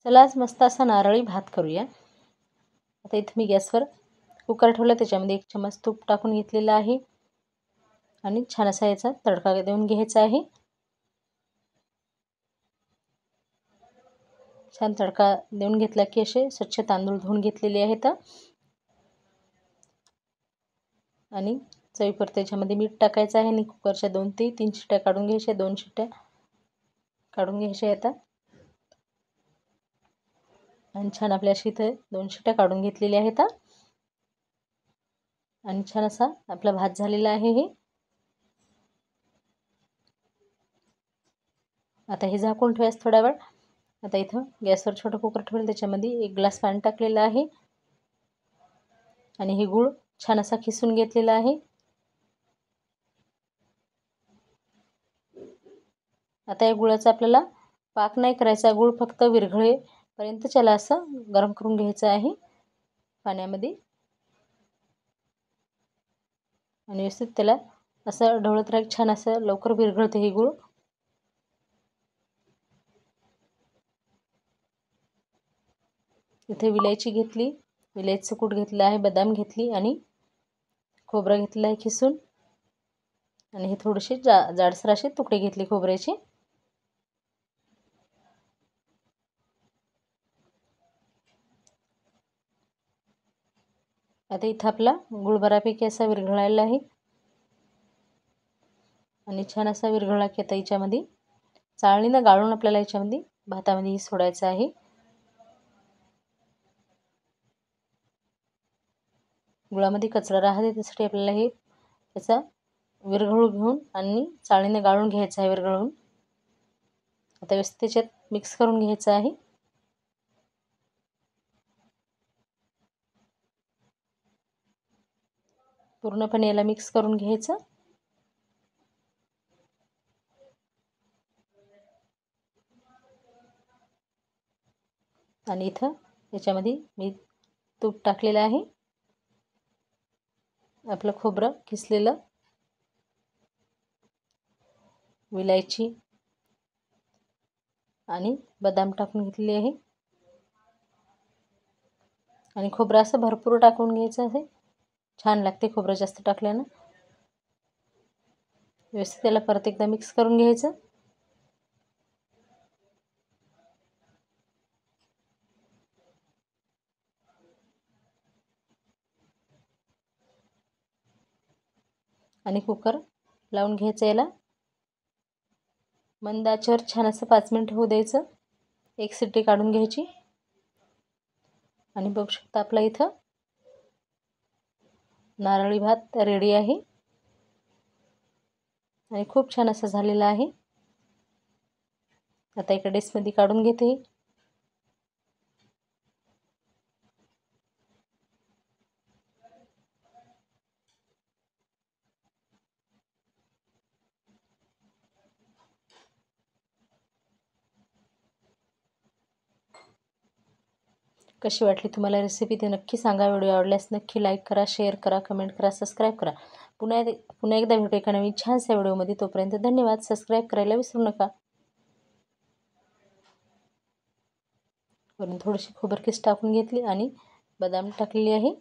चला आज मस्त असा नारळी भात करूया। आता इथे मी गॅसवर कुकर ठेवला, त्याच्यामध्ये 1 चमच तूप टाकून घेतलेला आहे आणि छान असा याचा तडका देऊन घ्यायचा आहे। छान तडका देऊन घेतला की असे स्वच्छ तांदूळ धुवून घेतलेले आहेत आणि चवीपुरतं त्याच्यामध्ये मीठ टाकायचं आहे आणि कुकरच्या 2 ते 3 शिट्ट्या काढून घ्यायच्या। 2 शिट्ट्या काढून घ्यायच्या आता आणि छान आपल्या अशी इथे 2 शिट्ट्या काढून घेतलेल्या आहेत आणि छान असा आपला भात झालेला आहे। हे आता हे झाकून ठेवायचं थोडा वेळ। आता इथं गॅसवर छोटा कुकर ठेवला, त्याच्यामध्ये 1 ग्लास पाणी टाकलेलं आहे आणि हे गूळ छान असा खिसून घेतलेला आहे। आता या गुळाचा आपल्याला पाक नाही करायचा, गूळ फक्त विरघळेपर्यंत त्याला असं गरम करून घ्यायचं आहे पाण्यामध्ये आणि व्यवस्थित त्याला असं ढवळत राहायचं। छान असं लवकर विरघळते हे गूळ। इथे विलायची घेतली, विलायचं कूट घेतलं आहे, बदाम घेतली आणि खोबरं घेतलं आहे खिसून आणि हे थोडेसे जाडसर असे तुकडे घेतले खोबऱ्याचे। आता इथं आपला गूळ बऱ्यापैकी असा विरघळायला आहे आणि छान असा विरघळला की आता याच्यामध्ये चाळणीनं गाळून आपल्याला याच्यामध्ये भातामध्ये सोडायचं आहे। गुळामध्ये कचरा राहते त्यासाठी आपल्याला हे त्याचा विरघळू घेऊन आणि चाळणीने गाळून घ्यायचं आहे विरघळून। आता व्यवस्थित त्याच्यात मिक्स करून घ्यायचं आहे। पूर्णपणे याला मिक्स करून घ्यायचं आणि इथं याच्यामध्ये मी तूप टाकलेलं आहे, आपलं खोबरं किसलेलं, विलायची आणि बदाम टाकून घेतलेले आहे आणि खोबरं असं भरपूर टाकून घ्यायचं आहे। छान लागते खोबरं जास्त टाकल्यानं। व्यवस्थित त्याला परत एकदा मिक्स करून घ्यायचं आणि कुकर लावून घ्यायचं। याला मंद आचेवर छान असं 5 मिनिट होऊ द्यायचं। 1 शिट्टी काढून घ्यायची आणि बघू शकता आपला इथं नारळी भात रेडी आहे आणि खूप छान असं झालेला आहे। आता एका डिशमध्ये काढून घेते। कशी वाटली तुम्हाला रेसिपी ते नक्की सांगा। व्हिडिओ आवडल्यास नक्की लाईक करा, शेअर करा, कमेंट करा, सबस्क्राईब करा। पुन्हा एकदा भेटू एका नवीन छानशा व्हिडिओमध्ये। तोपर्यंत धन्यवाद। सबस्क्राईब करायला विसरू नका। वरून थोडीशी खोबरकीस टाकून घेतली आणि बदाम टाकलेली आहे।